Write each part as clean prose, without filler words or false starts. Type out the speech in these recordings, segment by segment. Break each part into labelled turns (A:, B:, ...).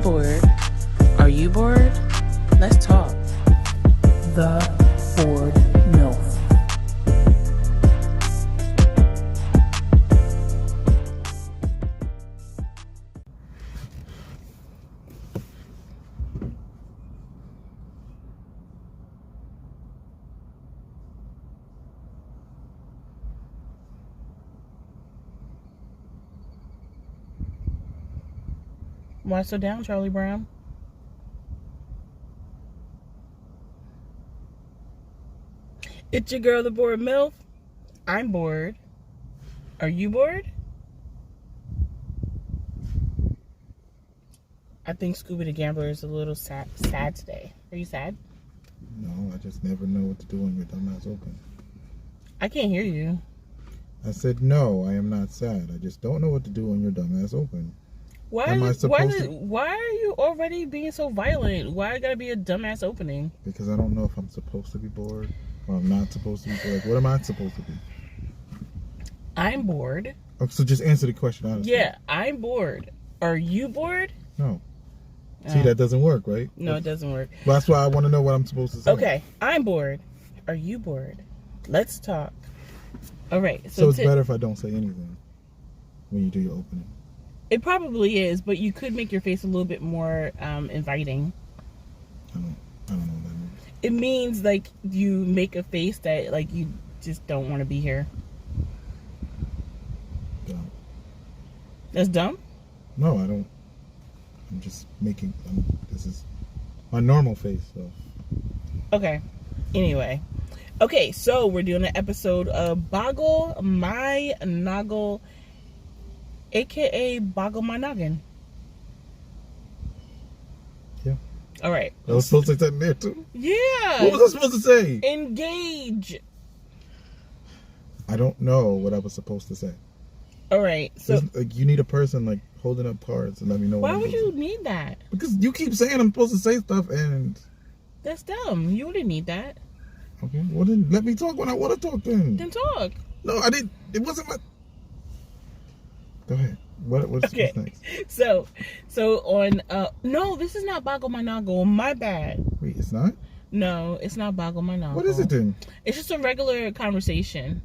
A: I'm bored. Are you bored? Let's talk.
B: The Bored Milf.
A: Why so down, Charlie Brown? It's your girl, the Bored Milf. I'm bored. Are you bored? I think Scoobythegambler is a little sad today. Are you sad?
C: No, I just never know what to do when your dumb ass open.
A: I can't hear you.
C: I said no, I am not sad. I just don't know what to do when your dumb ass open.
A: Why are you already being so violent? Why gotta be a dumbass opening?
C: Because I don't know if I'm supposed to be bored or I'm not supposed to be bored. What am I supposed to be?
A: I'm bored.
C: Oh, so just answer the question honestly.
A: Yeah, I'm bored. Are you bored?
C: No. See, that doesn't work, right?
A: No, it doesn't work.
C: Well, that's why I want to know what I'm supposed to say.
A: Okay, I'm bored. Are you bored? Let's talk. All right.
C: So it's better if I don't say anything when you do your opening.
A: It probably is, but you could make your face a little bit more inviting.
C: I don't know what that means.
A: It means like you make a face that like you just don't want to be here.
C: Dumb.
A: That's dumb?
C: No, I don't. I'm just making. This is my normal face, so.
A: Okay. Anyway. Okay, so we're doing an episode of Boggle My Noggle, aka Boggle My Noggin.
C: Yeah.
A: All right.
C: I was supposed to say that in there too?
A: Yeah.
C: What was I supposed to say?
A: Engage.
C: I don't know what I was supposed to say.
A: All right. So
C: you need a person like holding up cards and let me know.
A: Why would you need that?
C: Because you keep saying I'm supposed to say stuff and.
A: That's dumb. You wouldn't need that.
C: Okay. Well then, let me talk when I want to talk. Then
A: talk.
C: No, I didn't. It wasn't my. Go ahead. What's next?
A: So on no, this is not Boggle My Noggle. My bad.
C: Wait, it's not?
A: No, it's not Boggle My Noggle.
C: What is it then?
A: It's just a regular conversation.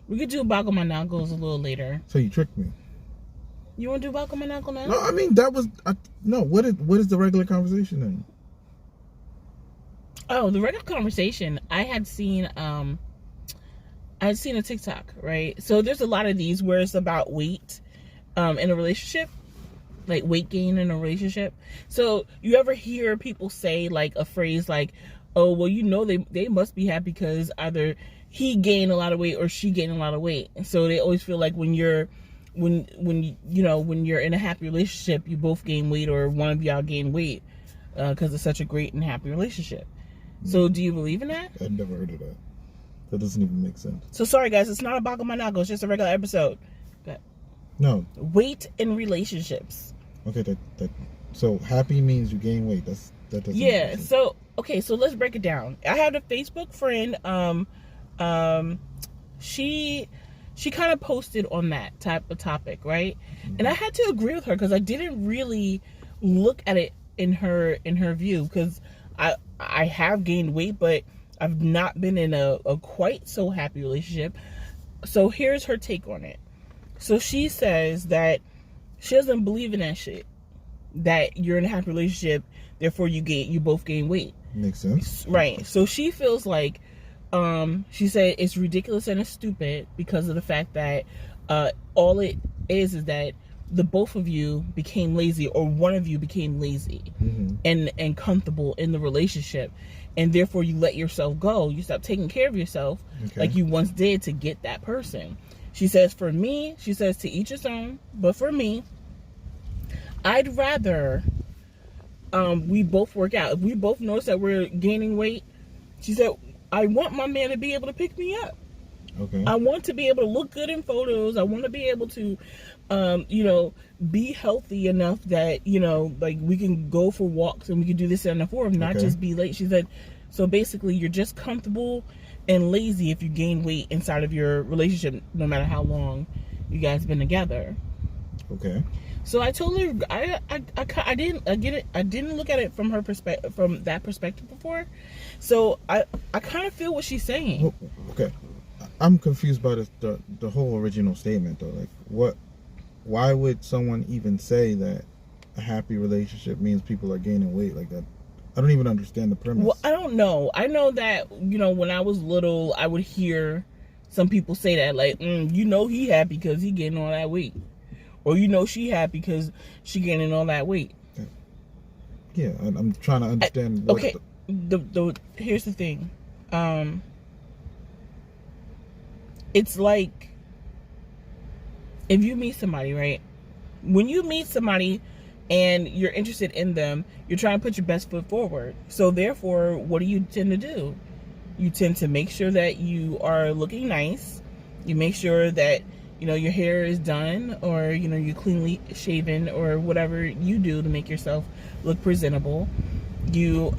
A: We could do Boggle My Noggles a little later.
C: So you tricked me.
A: You want to do Boggle My Noggle now?
C: No, I mean that was no. What is the regular conversation then?
A: Oh, the regular conversation. I had seen a TikTok, right? So there's a lot of these where it's about weight in a relationship, like weight gain in a relationship. So you ever hear people say like a phrase like, "Oh, well, you know they must be happy because either he gained a lot of weight or she gained a lot of weight." And so they always feel like when you're in a happy relationship, you both gain weight or one of y'all gain weight because it's such a great and happy relationship. So do you believe in that?
C: I've never heard of that. That doesn't even make sense.
A: So sorry guys, it's not a Boggle My Noggle, it's just a regular episode. Okay.
C: No.
A: Weight in relationships.
C: Okay, that so happy means you gain weight. That doesn't
A: Yeah, so let's break it down. I had a Facebook friend, she kind of posted on that type of topic, right? Mm-hmm. And I had to agree with her because I didn't really look at it in her view, because I have gained weight, but I've not been in a quite so happy relationship. So here's her take on it. So she says that she doesn't believe in that shit, that you're in a happy relationship, therefore you both gain weight.
C: Makes sense.
A: Right. So she feels like, she said it's ridiculous and it's stupid because of the fact that all it is that the both of you became lazy, or one of you became lazy, mm-hmm. and comfortable in the relationship, and therefore you let yourself go. You stop taking care of yourself like you once did to get that person. She says, for me, she says to each his own, but for me, I'd rather we both work out. If we both notice that we're gaining weight, she said, I want my man to be able to pick me up.
C: Okay.
A: I want to be able to look good in photos. I want to be able to, be healthy enough that, like we can go for walks and we can do this and the fourth, not just be late. She said, so basically you're just comfortable and lazy if you gain weight inside of your relationship, no matter how long you guys been together.
C: Okay.
A: So I told her I didn't look at it from her perspective, from that perspective before. So I kind of feel what she's saying.
C: Well, okay. I'm confused by the whole original statement though. Like why would someone even say that a happy relationship means people are gaining weight like that? I don't even understand the premise.
A: Well, I don't know. I know that, when I was little, I would hear some people say that, like, he happy because he getting all that weight. Or, she happy because she getting all that weight.
C: Yeah, I'm trying to understand.
A: Okay, here's the thing. It's like, if you meet somebody, right? When you meet somebody and you're interested in them, you're trying to put your best foot forward. So therefore, what do you tend to do? You tend to make sure that you are looking nice. You make sure that, your hair is done, or, you're cleanly shaven, or whatever you do to make yourself look presentable. You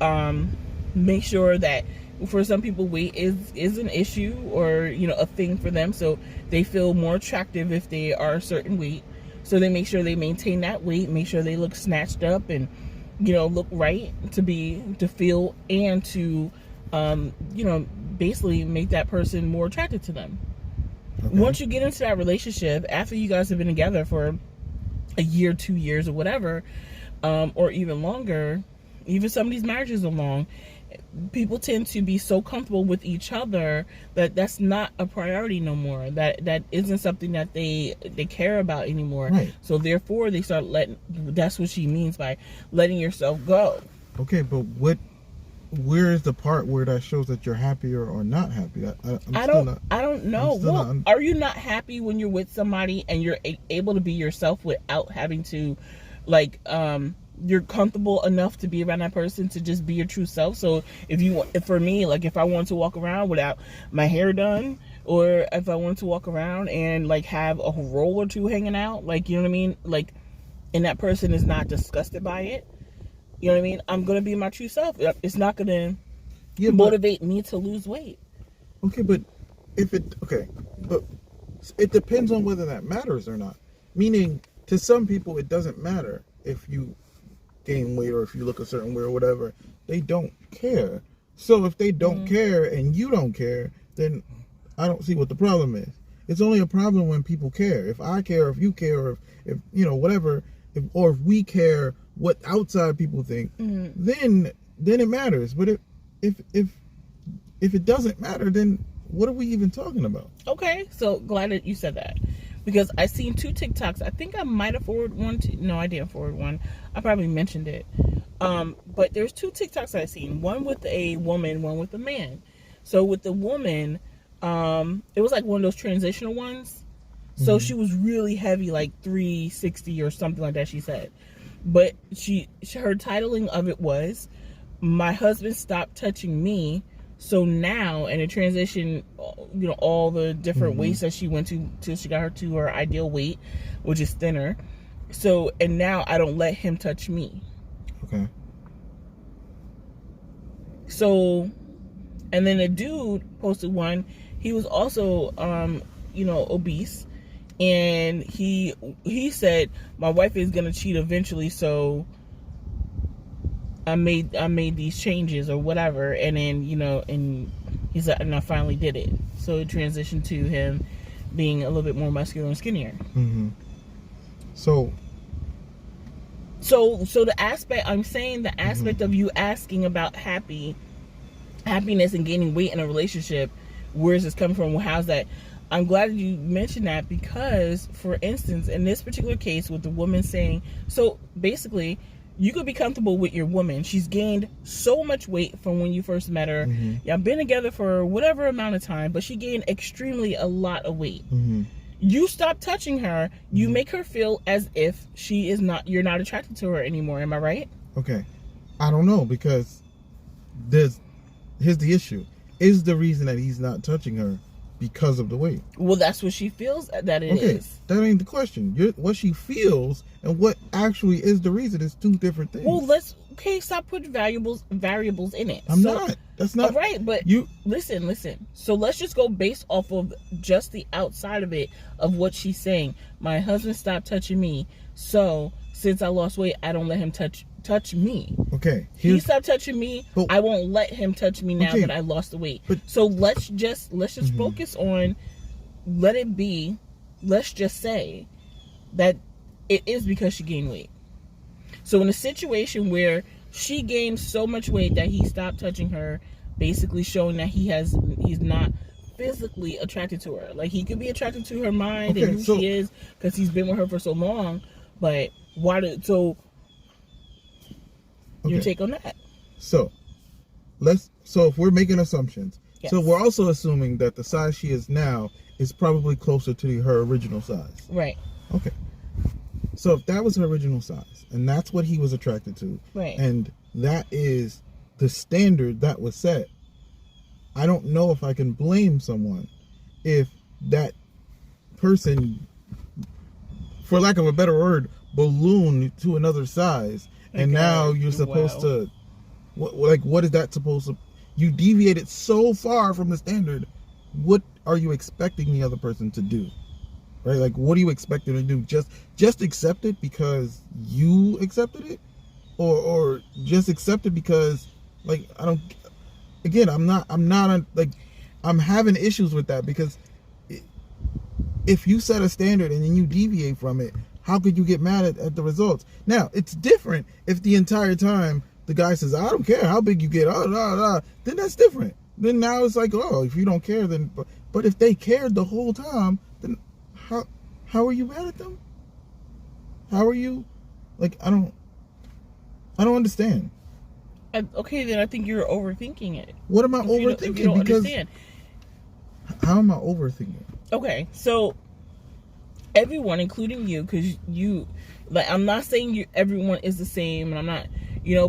A: make sure that, for some people, weight is an issue, or, a thing for them. So they feel more attractive if they are a certain weight. So they make sure they maintain that weight, make sure they look snatched up and, look right to feel and to, basically make that person more attracted to them. Okay. Once you get into that relationship, after you guys have been together for a year, 2 years, or whatever, or even longer, even some of these marriages are long, people tend to be so comfortable with each other that that's not a priority no more. That isn't something that they care about anymore.
C: Right.
A: So therefore, they start that's what she means by letting yourself go.
C: Okay, but where is the part where that shows that you're happier or not happy? I
A: don't know. Well, are you not happy when you're with somebody and you're able to be yourself without having to, like, you're comfortable enough to be around that person to just be your true self? So for me, like, if I want to walk around without my hair done, or if I want to walk around and, like, have a roll or two hanging out, like, you know what I mean? Like, and that person is not disgusted by it, you know what I mean? I'm going to be my true self. It's not going to motivate me to lose weight.
C: Okay, but but it depends on whether that matters or not. Meaning, to some people, it doesn't matter if you gain weight or if you look a certain way or whatever. They don't care. So if they don't care and you don't care, then I don't see what the problem is. It's only a problem when people care. If I care, or if you care, or if whatever, or if we care what outside people think, then it matters. But if it doesn't matter, then what are we even talking about? Okay,
A: so glad that you said that, because I seen 2 TikToks. I think I might have forwarded one. No, I didn't forward one. I probably mentioned it. But there's 2 TikToks I seen. One with a woman, one with a man. So with the woman, it was like one of those transitional ones. So she was really heavy, like 360 or something like that, she said. But her titling of it was, "My husband stopped touching me." So now, in a transition, all the different weights that she went to till she got to her ideal weight, which is thinner. So, and now I don't let him touch me.
C: Okay.
A: So, and then a dude posted one. He was also, obese. And he said, "My wife is gonna cheat eventually, so I made these changes," or whatever. And then and he said, "And I finally did it." So it transitioned to him being a little bit more muscular and skinnier.
C: Mm-hmm. So
A: the aspect I'm saying, the aspect of you asking about happiness and gaining weight in a relationship, where is this coming from? How's that? I'm glad you mentioned that, because, for instance, in this particular case with the woman saying, so basically, you could be comfortable with your woman. She's gained so much weight from when you first met her. Y'all been together for whatever amount of time, but she gained extremely a lot of weight. You stop touching her, you make her feel as if you're not attracted to her anymore. Am I right?
C: Okay. I don't know, because here's the issue. Is the reason that he's not touching her because of the weight.
A: Well, that's what she feels that it is.
C: That ain't the question. What she feels and what actually is the reason is two different things.
A: Well, stop putting variables in it.
C: I'm not. That's not
A: right. But listen. So let's just go based off of just the outside of it, of what she's saying. My husband stopped touching me, so since I lost weight, I don't let him touch me.
C: Okay.
A: He stopped touching me. I won't let him touch me now that I lost the weight. So let's just focus on, let it be. Let's just say that it is because she gained weight. So in a situation where she gained so much weight that he stopped touching her, basically showing that he's not physically attracted to her. Like, he could be attracted to her mind and who she is because he's been with her for so long. But your take on that? So
C: if we're making assumptions,
A: yes.
C: So we're also assuming that the size she is now is probably closer to her original size.
A: Right.
C: Okay. So if that was her original size, and that's what he was attracted to,
A: right,
C: and that is the standard that was set, I don't know if I can blame someone if that person, for lack of a better word, ballooned to another size, and now you're supposed to, what is that supposed to? You deviated so far from the standard. What are you expecting the other person to do? Right? Like, what are you expecting to do? Just accept it because you accepted it, or just accept it because, like, I don't. Again, I'm having issues with that, because if you set a standard and then you deviate from it, how could you get mad at the results? Now, it's different if the entire time the guy says, I don't care how big you get, then that's different. Then now it's like, if you don't care, then, but if they cared the whole time, then how are you mad at them? How are you, like, I don't understand.
A: Okay, then I think you're overthinking it.
C: What am I overthinking?
A: If you don't understand.
C: How am I overthinking?
A: Okay, so everyone, including you, because I'm not saying everyone is the same, and I'm not,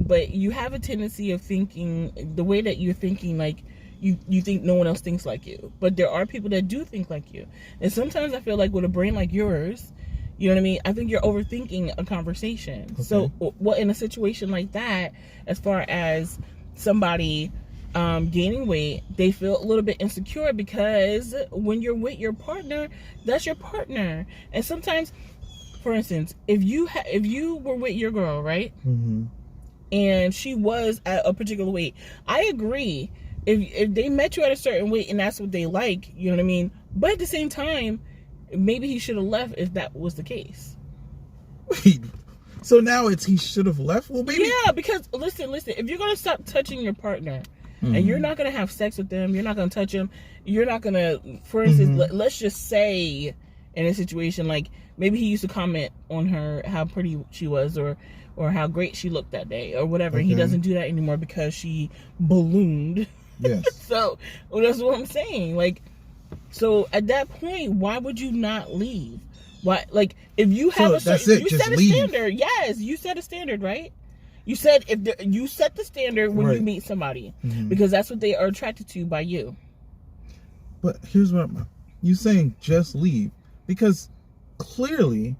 A: but you have a tendency of thinking the way that you're thinking, like you think no one else thinks like you, but there are people that do think like you, and sometimes I feel like with a brain like yours, you know what I mean? I think you're overthinking a conversation. Okay. So, in a situation like that, as far as somebody gaining weight, they feel a little bit insecure because when you're with your partner, that's your partner. And sometimes, for instance, if you were with your girl, right?
C: Mm-hmm.
A: And she was at a particular weight, I agree. If they met you at a certain weight and that's what they like, you know what I mean? But at the same time, maybe he should have left if that was the case.
C: Wait, so now he should have left? Well, maybe.
A: Yeah, because listen, if you're going to stop touching your partner, mm-hmm. and you're not going to have sex with them, you're not going to touch them, you're not going to, for instance, mm-hmm. let's just say in a situation like maybe he used to comment on her, how pretty she was, or how great she looked that day, or whatever. Okay. He doesn't do that anymore because she ballooned.
C: Yes.
A: So that's what I'm saying. Like, so at that point, why would you not leave? Why, like, if you have a certain, you set a standard. Yes, you set a standard, right? You said you set the standard when you meet somebody, mm-hmm. because that's what they are attracted to by you.
C: But here's what you saying: just leave, because clearly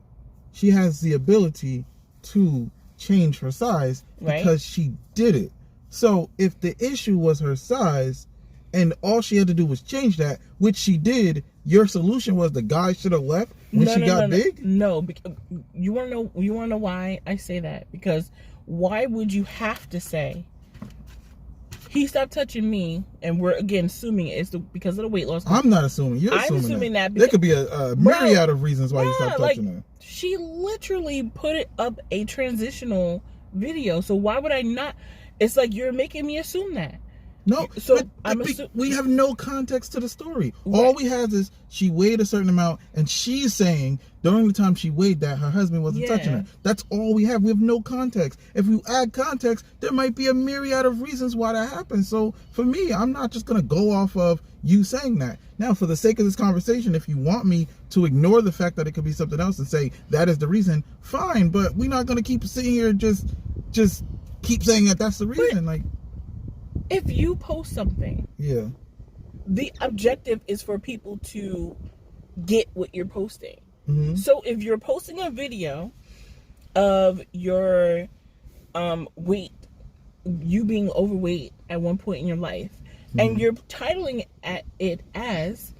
C: she has the ability to change her size because she did it. So if the issue was her size, and all she had to do was change that, which she did, your solution was the guy should have left when she got big?
A: No, because you want to know why I say that? Because why would you have to say he stopped touching me, and we're again assuming it's because of the weight loss?
C: I'm not assuming. You're assuming that. There could be a myriad of reasons why he stopped touching her.
A: She literally put up a transitional video, so why would I not? It's like you're making me assume that.
C: No,
A: so
C: we have no context to the story. Right. All we have is she weighed a certain amount, and she's saying during the time she weighed that her husband wasn't touching her. That's all we have. We have no context. If you add context, there might be a myriad of reasons why that happened. So for me, I'm not just going to go off of you saying that. Now, for the sake of this conversation, if you want me to ignore the fact that it could be something else and say that is the reason, fine. But we're not going to keep sitting here just keep saying that that's the reason. Like,
A: if you post something, the objective is for people to get what you're posting.
C: Mm-hmm.
A: So if you're posting a video of your weight, you being overweight at one point in your life, and you're titling it as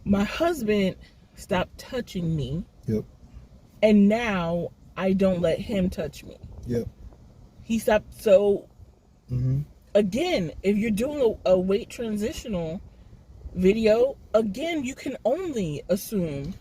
A: "My husband stopped touching me,
C: Yep.
A: and now I don't let him touch me.
C: Yep.
A: He stopped." So
C: Mm-hmm.
A: again, if you're doing a weight transitional video, again, you can only assume.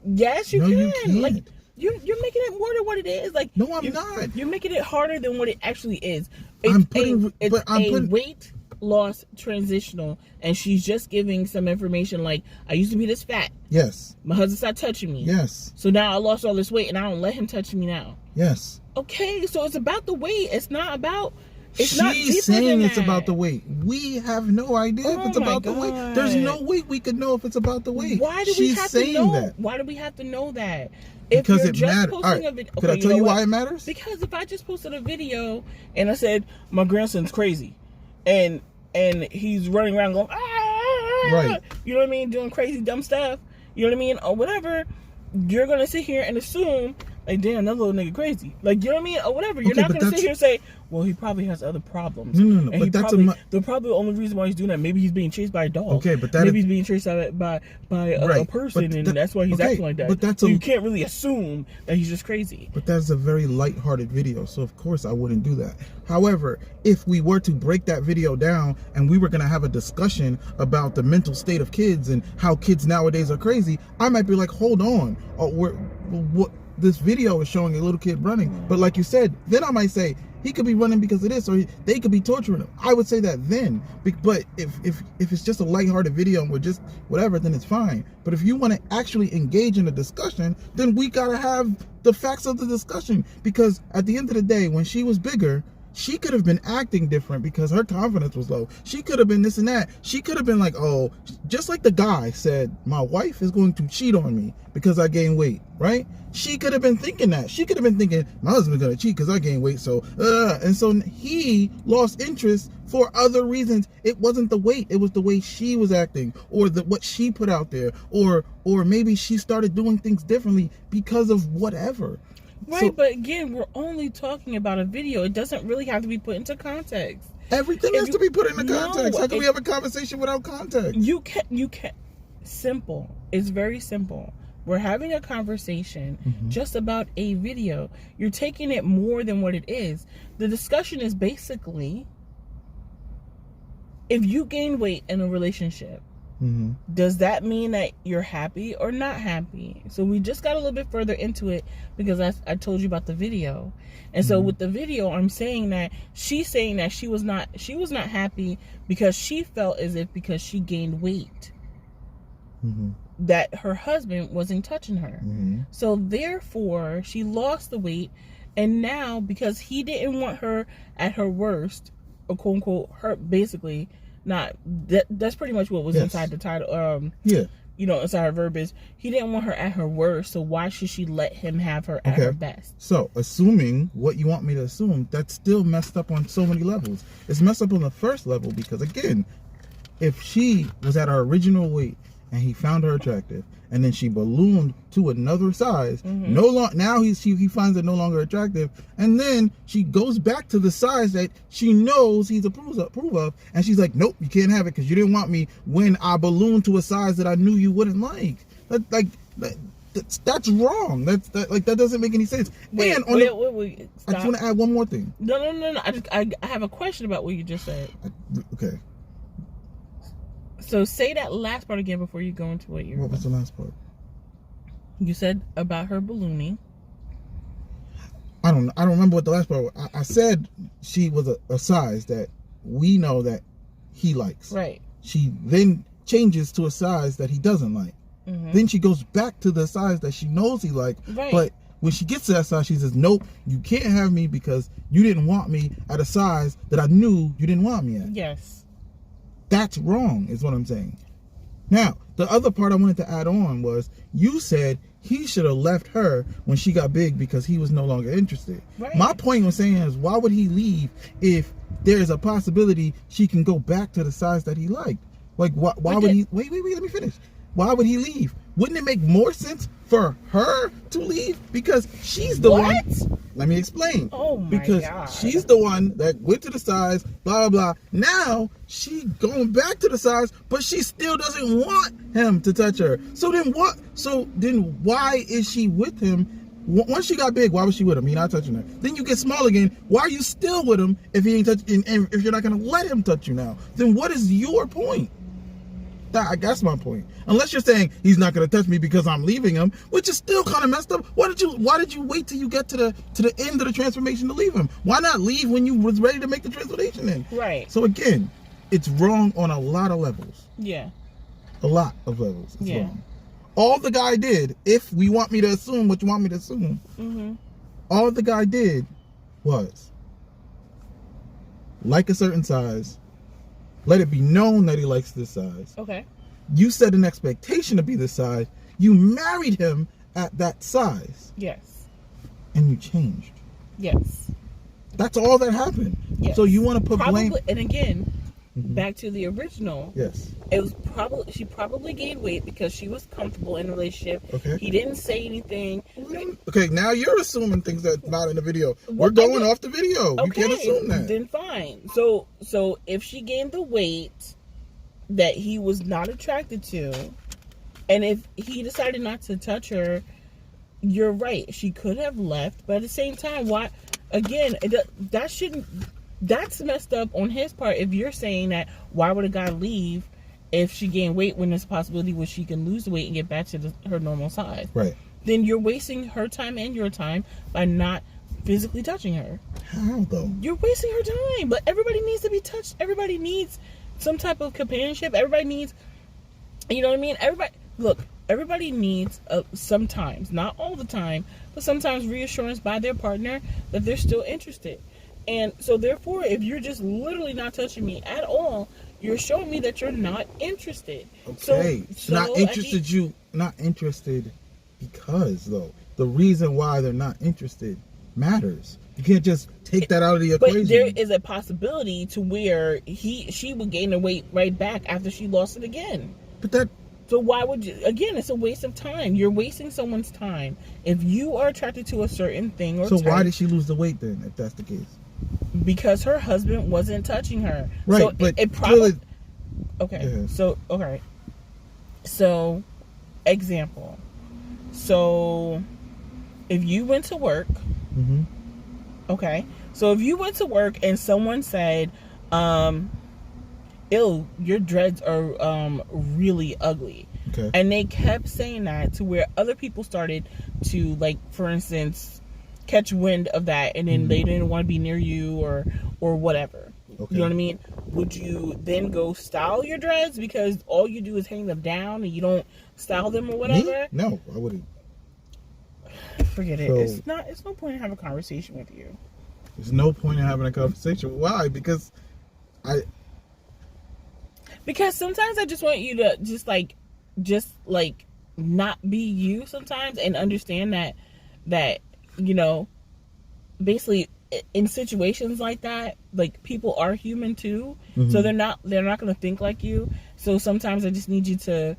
A: Yes, you
C: No,
A: can.
C: you can't.
A: Like you're making it more than what it is. Like
C: No, I'm not.
A: You're making it harder than what it actually is.
C: I'm
A: It's
C: putting-
A: weight loss transitional, and she's just giving some information like, I used to be this fat.
C: Yes.
A: My husband stopped touching me.
C: Yes.
A: So now I lost all this weight, and I don't let him touch me now.
C: Yes.
A: Okay, so it's about the weight. It's not about. It's
C: She's
A: not deeper
C: saying
A: than
C: it's
A: that.
C: about the weight. We have no idea if
A: Oh
C: it's
A: my
C: about the weight.
A: God.
C: There's no way we could know if it's about the weight.
A: Why do
C: She's
A: we have
C: saying
A: to know?
C: that.
A: Why do we have to know that?
C: Because
A: you're
C: it
A: just
C: matters.
A: posting
C: All right.
A: a video,
C: Could I tell
A: know
C: you
A: what?
C: why it matters?
A: Because if I just posted a video and I said my grandson's crazy, and he's running around going, ah,
C: Right.
A: you know what I mean, doing crazy dumb stuff, you know what I mean, or whatever, you're gonna sit here and assume like, damn, that little nigga crazy, like, you know what I mean, or whatever. You're
C: Okay,
A: not
C: but
A: gonna sit
C: that's-
A: here and say, well, he probably has other problems.
C: No,
A: And
C: but
A: he
C: that's
A: probably, the probably only reason why he's doing that, maybe he's being chased by a dog.
C: Okay, but that
A: maybe
C: is-
A: he's being chased by a
C: Right,
A: person,
C: but
A: and
C: that-
A: that's why he's
C: okay,
A: acting like that.
C: but that's
A: so
C: a-
A: you can't really assume that he's just crazy.
C: But that's a very lighthearted video, so of course I wouldn't do that. However, if we were to break that video down and we were going to have a discussion about the mental state of kids and how kids nowadays are crazy, I might be like, hold on, what this video is showing a little kid running. But like you said, then I might say, he could be running because of this, or they could be torturing him. I would say that then. But if it's just a lighthearted video and we're just whatever, then it's fine. But if you want to actually engage in a discussion, then we gotta have the facts of the discussion. Because at the end of the day, when she was bigger, she could have been acting different because her confidence was low. She could have been this and that. She could have been like, oh, just like the guy said, my wife is going to cheat on me because I gain weight, right? She could have been thinking that. She could have been thinking, my husband's going to cheat because I gain weight. So, and so he lost interest for other reasons. It wasn't the weight. It was the way she was acting, or what she put out there, or maybe she started doing things differently because of whatever.
A: Right,
C: So,
A: but again, we're only talking about a video. It doesn't really have to be put into context.
C: everything
A: If
C: has
A: you-
C: to be put into
A: No,
C: context. How can we
A: it-
C: have a conversation without context?
A: You can. Simple. It's very simple. We're having a conversation just about a video. You're taking it more than what it is. The discussion is basically, if you gain weight in a relationship, does that mean that you're happy or not happy? So we just got a little bit further into it because I told you about the video. And so with the video, I'm saying that she's saying that she was not happy because she felt as if because she gained weight that her husband wasn't touching her. So therefore she lost the weight, and now because he didn't want her at her worst, or quote unquote her, basically not that's pretty much what was inside the title.
C: Yeah.
A: You know, inside her verb is he didn't want her at her worst, so why should she let him have her at her best?
C: So, assuming what you want me to assume, that's still messed up on so many levels. It's messed up on the first level because, again, if she was at her original weight and he found her attractive, and then she ballooned to another size, now he finds it no longer attractive, and then she goes back to the size that she knows he's approve of, and she's like, nope, you can't have it because you didn't want me when I ballooned to a size that I knew you wouldn't like. That's wrong. That doesn't make any sense.
A: Wait,
C: And
A: wait,
C: I just want to add one more thing.
A: No. I have a question about what you just said.
C: Okay.
A: So say that last part again before you go into what you're.
C: What was the last part?
A: You said about her ballooning.
C: I don't remember what the last part was. I said she was a size that we know that he likes.
A: Right.
C: She then changes to a size that he doesn't like. Then she goes back to the size that she knows he likes.
A: Right.
C: But when she gets to that size, she says, nope, you can't have me because you didn't want me at a size that I knew you didn't want me at.
A: Yes.
C: That's wrong, is what I'm saying. Now, the other part I wanted to add on was, you said he should have left her when she got big because he was no longer interested.
A: Right.
C: My point was saying is, why would he leave if there's a possibility she can go back to the size that he liked? Like, why would he... Wait, let me finish. Why would he leave? Wouldn't it make more sense for her to leave? Because she's the one... Let me explain.
A: Oh, my
C: because
A: God.
C: She's the one that went to the sides, blah, blah, blah. Now, she going back to the sides, but she still doesn't want him to touch her. So then what? So then why is she with him? Once she got big, why was she with him? He's not touching her. Then you get small again. Why are you still with him if he ain't touching? And if you're not going to let him touch you now? Then what is your point? That's my point. Unless you're saying he's not going to touch me because I'm leaving him, which is still kind of messed up. Why did you wait till you get to the end of the transformation to leave him? Why not leave when you was ready to make the transformation in?
A: Right.
C: So again, it's wrong on a lot of levels.
A: Yeah.
C: A lot of levels. It's wrong. All the guy did, if we want me to assume what you want me to assume, all the guy did was like a certain size. Let it be known that he likes this size.
A: Okay.
C: You set an expectation to be this size. You married him at that size.
A: Yes.
C: And you changed.
A: Yes.
C: That's all that happened.
A: Yes.
C: So you want to put blame...
A: And again, back to the original.
C: Yes.
A: It was she probably gained weight because she was comfortable in a relationship.
C: Okay.
A: He didn't say anything.
C: Okay, now you're assuming things that's not in the video. We're going off the video.
A: Okay,
C: You can't assume that.
A: Then fine. So if she gained the weight that he was not attracted to, and if he decided not to touch her, you're right. She could have left, but at the same time, why? Again, that shouldn't. That's messed up on his part. If you're saying that, why would a guy leave if she gained weight when there's a possibility where she can lose the weight and get back to her normal size?
C: Right.
A: Then you're wasting her time and your time by not physically touching her.
C: How though?
A: You're wasting her time. But everybody needs to be touched. Everybody needs some type of companionship. Everybody needs, you know what I mean? Everybody needs sometimes, not all the time, but sometimes reassurance by their partner that they're still interested. And so therefore, if you're just literally not touching me at all, you're showing me that you're not interested.
C: Okay.
A: So
C: Not interested because though. The reason why they're not interested matters. You can't just take that out of the equation.
A: But there is a possibility to where she would gain the weight right back after she lost it again. So why would you? Again, it's a waste of time. You're wasting someone's time. If you are attracted to a certain thing or
C: why did she lose the weight then, if that's the case?
A: Because her husband wasn't touching her.
C: Right,
A: so
C: but
A: it probably... Okay,
C: yeah.
A: So, example. So, if you went to work... Okay, so if you went to work and someone said, ew, your dreads are really ugly.
C: Okay.
A: And they kept saying that to where other people started to, like, for instance... catch wind of that, and then they didn't want to be near you or whatever. Okay. You know what I mean? Would you then go style your dreads because all you do is hang them down and you don't style them or whatever?
C: Me? No, I wouldn't.
A: Forget it. It's no point in having a conversation with you.
C: There's no point in having a conversation. Why? Because
A: sometimes I just want you to just not be you sometimes and understand that you know, basically in situations like that, like, people are human too. So they're not going to think like you. So sometimes I just need you to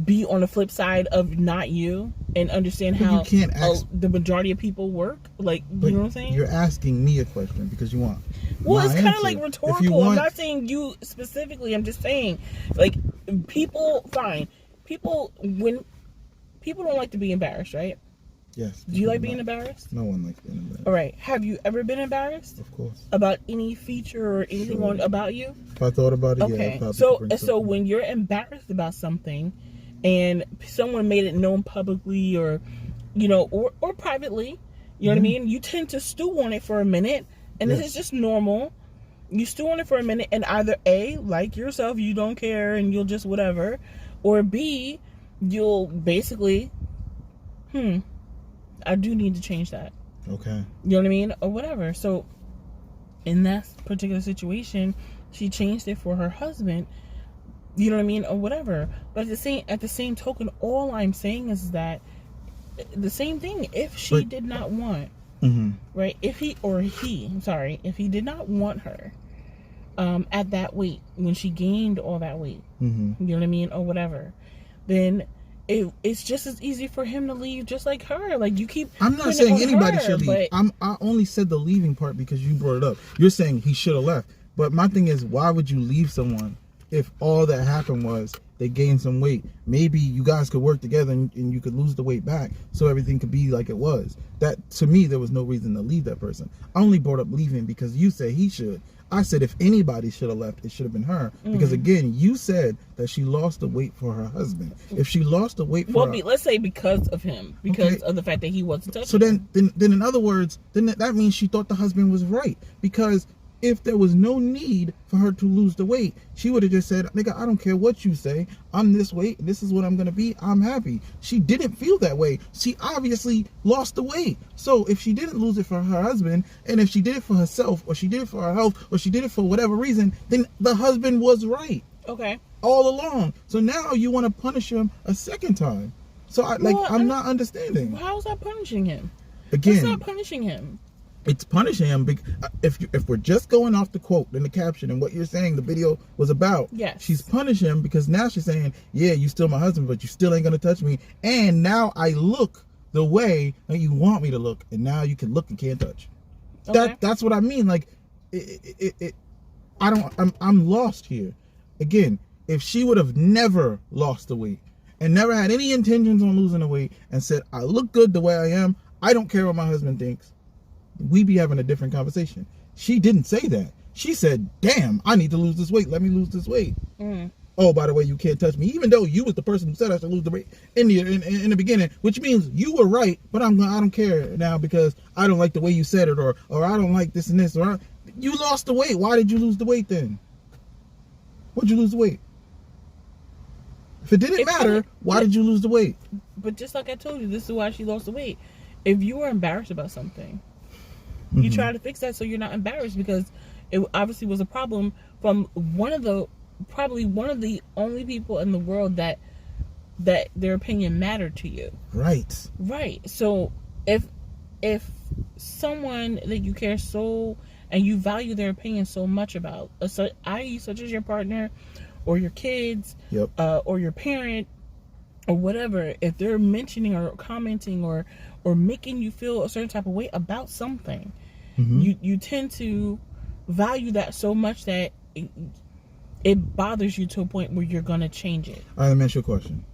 A: be on the flip side of not you and understand how the majority of people work. Like, you know what I'm saying? You're
C: asking me a question because you want.
A: Well, it's kind of like rhetorical. I'm not saying you specifically. I'm just saying, like, when people don't like to be embarrassed, right?
C: Yes.
A: Do you like being embarrassed?
C: No one likes being embarrassed.
A: All right. Have you ever been embarrassed?
C: Of course.
A: About any feature or anything about you?
C: If I thought about it,
A: okay.
C: Yeah.
A: So when you're embarrassed about something, and someone made it known publicly, or you know, or privately, you know what I mean? You tend to stew on it for a minute, and this is just normal. You stew on it for a minute, and either A, like yourself, you don't care, and you'll just whatever, or B, you'll basically, I do need to change that.
C: Okay.
A: You know what I mean? Or whatever. So, in that particular situation, she changed it for her husband. You know what I mean? Or whatever. But at the same token, all I'm saying is that the same thing. If she did not want, right? If he did not want her, at that weight, when she gained all that weight,
C: Mm-hmm.
A: you know what I mean, or whatever, then it's just as easy for him to leave, just like her. Like, you keep.
C: I'm not
A: putting it
C: saying
A: on
C: anybody
A: her,
C: should leave.
A: but
C: I only said the leaving part because you brought it up. You're saying he should have left. But my thing is, why would you leave someone if all that happened was they gained some weight? Maybe you guys could work together and you could lose the weight back so everything could be like it was. That, to me, there was no reason to leave that person. I only brought up leaving because you said he should. I said if anybody should have left, it should have been her. Because again, you said that she lost the weight for her husband. If she lost the weight for
A: let's say because of him, because of the fact that he wasn't touching.
C: So then in other words, then that means she thought the husband was right. Because if there was no need for her to lose the weight, she would have just said, nigga, I don't care what you say. I'm this weight. This is what I'm going to be. I'm happy. She didn't feel that way. She obviously lost the weight. So if she didn't lose it for her husband, and if she did it for herself, or she did it for her health, or she did it for whatever reason, then the husband was right.
A: Okay.
C: All along. So now you want to punish him a second time. So I'm not understanding.
A: How is that punishing him?
C: Again,
A: That's not punishing him.
C: It's punishing him if we're just going off the quote and the caption and what you're saying the video was about.
A: Yes.
C: She's punishing him because now she's saying, yeah, you still my husband, but you still ain't gonna touch me. And now I look the way that you want me to look, and now you can look and can't touch.
A: Okay.
C: That's what I mean. Like, I'm lost here. Again, if she would have never lost the weight and never had any intentions on losing the weight and said, I look good the way I am, I don't care what my husband thinks, we'd be having a different conversation. She didn't say that. She said, damn, I need to lose this weight. Let me lose this weight. Oh, by the way, you can't touch me. Even though you was the person who said I should lose the weight in the beginning, which means you were right, but I don't care now because I don't like the way you said it, or I don't like this and this. Or you lost the weight. Why did you lose the weight then? Why'd you lose the weight? If it didn't matter, why did you lose the weight?
A: But just like I told you, this is why she lost the weight. If you were embarrassed about something, you try to fix that so you're not embarrassed, because it obviously was a problem from probably one of the only people in the world that their opinion mattered to you.
C: Right.
A: So if someone that you care so and you value their opinion so much about, i.e. such as your partner or your kids, or your parent or whatever, if they're mentioning or commenting or making you feel a certain type of way about something, you tend to value that so much that it bothers you to a point where you're gonna change it.
C: All right, let me ask you a question.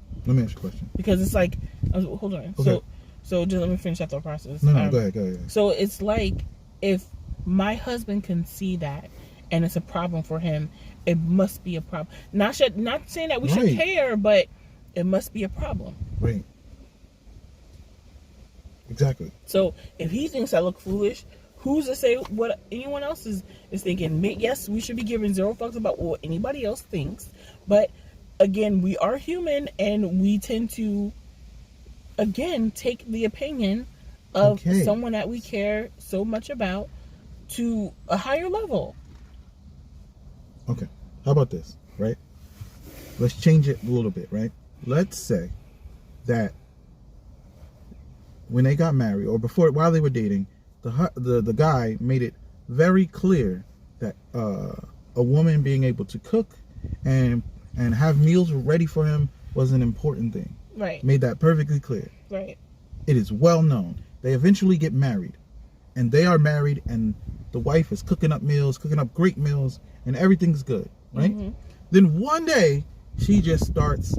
A: Because it's like, hold on.
C: Okay.
A: So just let me finish that thought process.
C: No, go ahead.
A: So it's like, if my husband can see that and it's a problem for him, it must be a problem. Not saying that we should care, but it must be a problem.
C: Right. Exactly.
A: So if he thinks I look foolish, who's to say what anyone else is thinking? Yes, we should be giving zero fucks about what anybody else thinks. But again, we are human, and we tend to, again, take the opinion of someone that we care so much about to a higher level.
C: Okay. How about this, right? Let's change it a little bit, right? Let's say that when they got married, or while they were dating, the guy made it very clear that a woman being able to cook and have meals ready for him was an important thing.
A: Right.
C: Made that perfectly clear.
A: Right.
C: It is well known. They eventually get married, and they are married, and the wife is cooking up great meals, and everything's good, right? Then one day she just starts.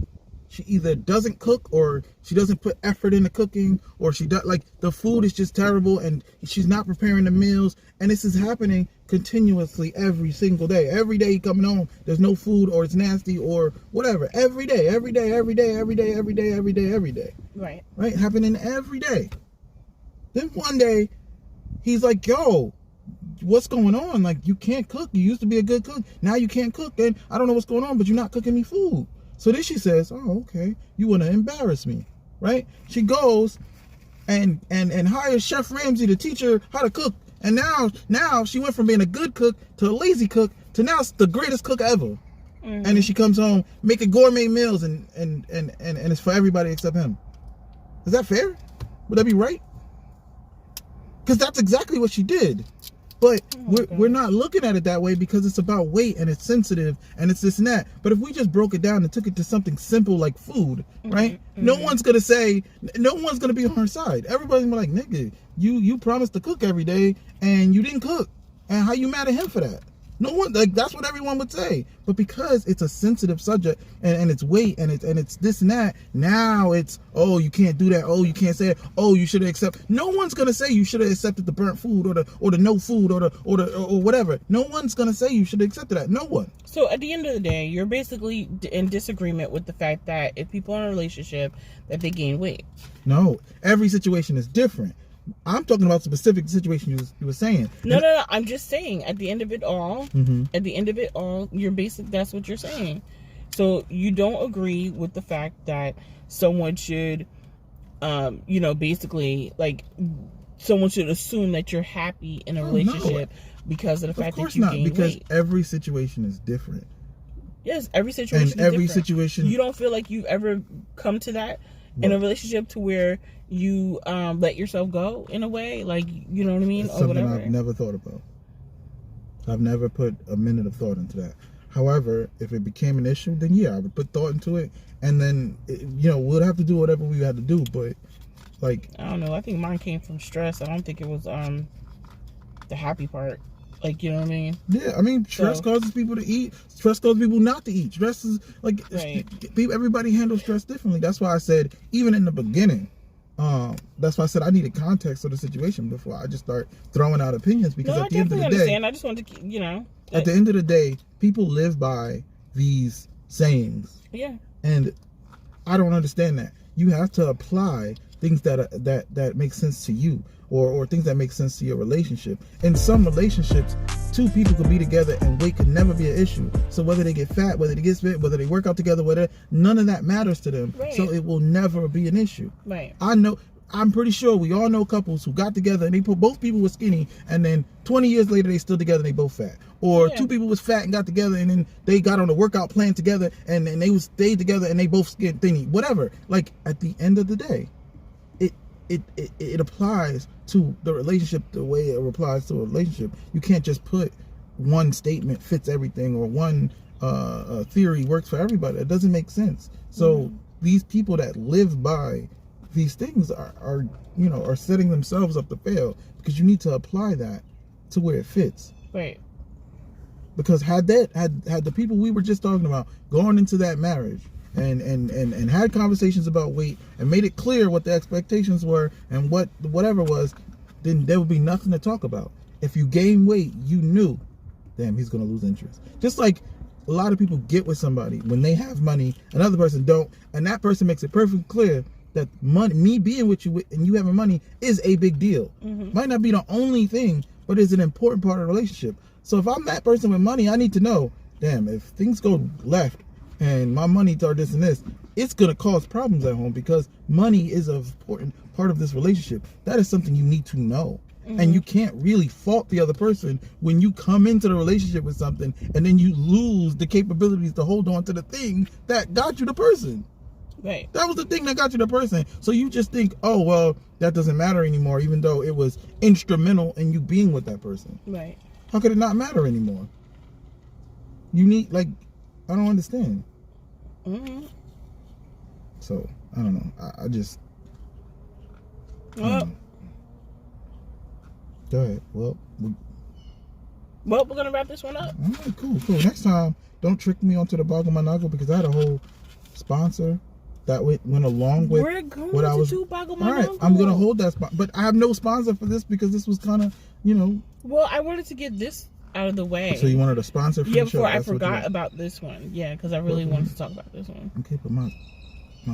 C: She either doesn't cook, or she doesn't put effort into cooking, or she does, like, the food is just terrible and she's not preparing the meals. And this is happening continuously every single day. Every day coming home, there's no food, or it's nasty, or whatever. Every day. Right? Happening every day. Then one day he's like, yo, what's going on? Like, you can't cook. You used to be a good cook. Now you can't cook. And I don't know what's going on, but you're not cooking me food. So then she says, oh, okay, you want to embarrass me, right? She goes and hires Chef Ramsay to teach her how to cook. And now she went from being a good cook to a lazy cook to now the greatest cook ever. And then she comes home making gourmet meals and it's for everybody except him. Is that fair? Would that be right? Because that's exactly what she did. But we're not looking at it that way because it's about weight and it's sensitive and it's this and that. But if we just broke it down and took it to something simple like food, right? No one's gonna be on her side. Everybody's gonna be like, nigga, you promised to cook every day and you didn't cook, and how you mad at him for that? No one, like, that's what everyone would say. But because it's a sensitive subject and it's weight and it's this and that, now it's, oh, you can't do that, oh, you can't say it, oh, you should have accepted. No one's gonna say you should have accepted the burnt food or the no food or whatever. No one's gonna say you should have accepted that. No one.
A: So at the end of the day, you're basically in disagreement with the fact that if people are in a relationship, that they gain weight.
C: No, every situation is different. I'm talking about specific situation you were saying.
A: No. I'm just saying, at the end of it all, you're that's what you're saying. So you don't agree with the fact that someone should, basically, like, someone should assume that you're happy in a relationship because of the fact that you gain weight.
C: Because every situation is different.
A: Yes, every situation is different. You don't feel like you've ever come to that in a relationship to where you let yourself go in a way, like, you know what I mean,
C: or whatever. Something I've never thought about. I've never put a minute of thought into that. However, if it became an issue, then yeah, I would put thought into it, and then we'll have to do whatever we had to do. But like,
A: I don't know. I think mine came from stress. I don't think it was the happy part. Like, you know what I mean?
C: Yeah, I mean, stress causes people to eat. Stress causes people not to eat. Stress is like, everybody handles stress differently. That's why I said, even in the beginning, that's why I said I needed context of the situation before I just start throwing out opinions. Because at the end of the day,
A: I just wanted to,
C: at the end of the day, people live by these sayings.
A: Yeah. And
C: I don't understand that. You have to apply things that make sense to you, or things that make sense to your relationship. In some relationships, two people could be together and weight could never be an issue. So whether they get fat, whether they get fit, whether they work out together, whether, none of that matters to them. Right. So it will never be an issue.
A: Right.
C: I'm pretty sure we all know couples who got together and both people were skinny, and then 20 years later they still together and they both fat. Or two people was fat and got together and then they got on a workout plan together and they stayed together and they both skin thinny. Whatever. Like, at the end of the day, it applies to the relationship the way it applies to a relationship. You can't just put one statement fits everything, or one theory works for everybody. It doesn't make sense. So these people that live by these things are setting themselves up to fail, because you need to apply that to where it fits.
A: Right.
C: Because had the people we were just talking about gone into that marriage and had conversations about weight and made it clear what the expectations were and whatever was, then there would be nothing to talk about. If you gain weight, you knew, damn, he's gonna lose interest. Just like a lot of people get with somebody when they have money, another person don't, and that person makes it perfectly clear that money, me being with you and you having money, is a big deal. Might not be the only thing, but it's an important part of the relationship. So if I'm that person with money, I need to know, damn, if things go left and my money are this and this, it's going to cause problems at home, because money is an important part of this relationship. That is something you need to know. And you can't really fault the other person when you come into the relationship with something and then you lose the capabilities to hold on to the thing that got you the person.
A: Right.
C: That was the thing that got you the person. So you just think, oh, well, that doesn't matter anymore, even though it was instrumental in you being with that person.
A: Right.
C: How could it not matter anymore? You need, like, I don't understand. So, I don't know. I just...
A: Well...
C: Go ahead. Well,
A: we're going to wrap this one up.
C: All right, cool. Next time, don't trick me onto the Boggle My Noggle, because I had a whole sponsor that went along with what I was...
A: Boggle My
C: All right,
A: Noggle.
C: I'm going to hold that spot. But I have no sponsor for this, because this was kind of,
A: Well, I wanted to get this out of the way.
C: So you wanted a sponsor for the show?
A: Before I forgot about this one. Yeah, because I really wanted to talk about this one.
C: Okay, but my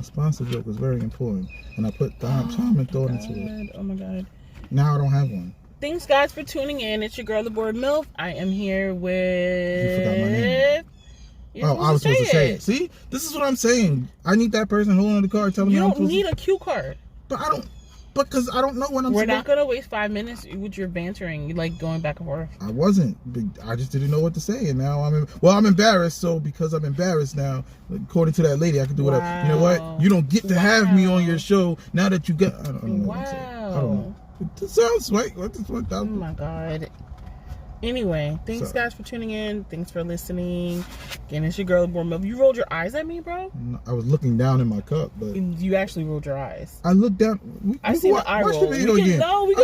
C: sponsor joke was very important, and I put time and thought into it.
A: Oh my God.
C: Now I don't have one.
A: Thanks, guys, for tuning in. It's your girl, the Bored Milf. I am here with...
C: You forgot my name. I was supposed to say it. See? This is what I'm saying. I need that person holding the card telling me I'm supposed to...
A: You don't need a cue card.
C: But I don't... Because I don't know when I'm...
A: We're not going to waste 5 minutes with your bantering, like going back and forth.
C: I wasn't. I just didn't know what to say. And now I'm embarrassed. So because I'm embarrassed now, according to that lady, I can do whatever. You know what? You don't get to have me on your show now that you got... I don't know what I'm saying. I don't know. It sounds sweet.
A: Oh my God. Anyway, thanks guys for tuning in. Thanks for listening. Again, it's your girl, Bored Milf. You rolled your eyes at me, bro?
C: I was looking down in my cup, but
A: you actually rolled your eyes.
C: I looked down.
A: I see the eye roll.
C: We can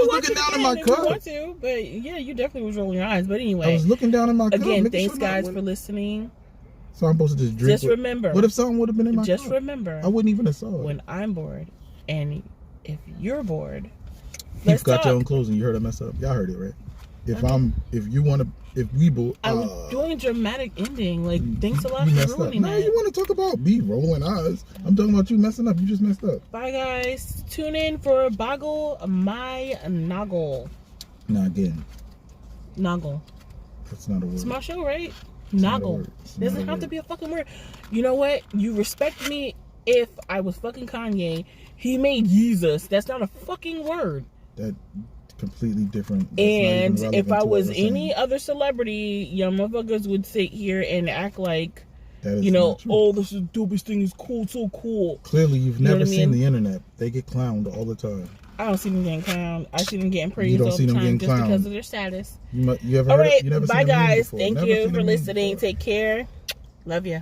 C: watch
A: it
C: down
A: again
C: in my
A: if
C: cup.
A: you want to, but yeah, you definitely was rolling your eyes. But anyway,
C: I was looking down in my cup.
A: Again, thanks guys for listening.
C: So I'm supposed to just drink.
A: Just remember.
C: What if something would have been in my cup?
A: Just remember.
C: I wouldn't even have saw it.
A: When I'm bored, and if you're bored,
C: You've got your own clothes and you heard I mess up. Y'all heard it, right? If we both,
A: I was doing a dramatic ending. Like, thanks a lot for ruining that.
C: No, you want to talk about me rolling eyes? I'm talking about you messing up. You just messed up.
A: Bye, guys. Tune in for Boggle My Noggle.
C: Not again.
A: Noggle.
C: That's not a word.
A: It's my show, right? Noggle. Doesn't have to be a fucking word. You know what? You respect me if I was fucking Kanye. He made Jesus. That's not a fucking word.
C: That completely different.
A: And if I was any other celebrity, young motherfuckers would sit here and act like, you know, oh, this is the dopest thing. Is cool, so cool.
C: Clearly, you've never seen the internet. They get clowned all the time.
A: I don't see them getting clowned. I see them getting praised
C: you don't
A: all
C: see
A: the
C: them
A: time
C: getting
A: just
C: clowned.
A: because of their status.
C: You ever
A: all
C: heard
A: right,
C: you never
A: bye
C: seen them
A: guys.
C: before.
A: Thank
C: Never
A: you
C: seen
A: for
C: them
A: listening.
C: before.
A: Take care. Love ya.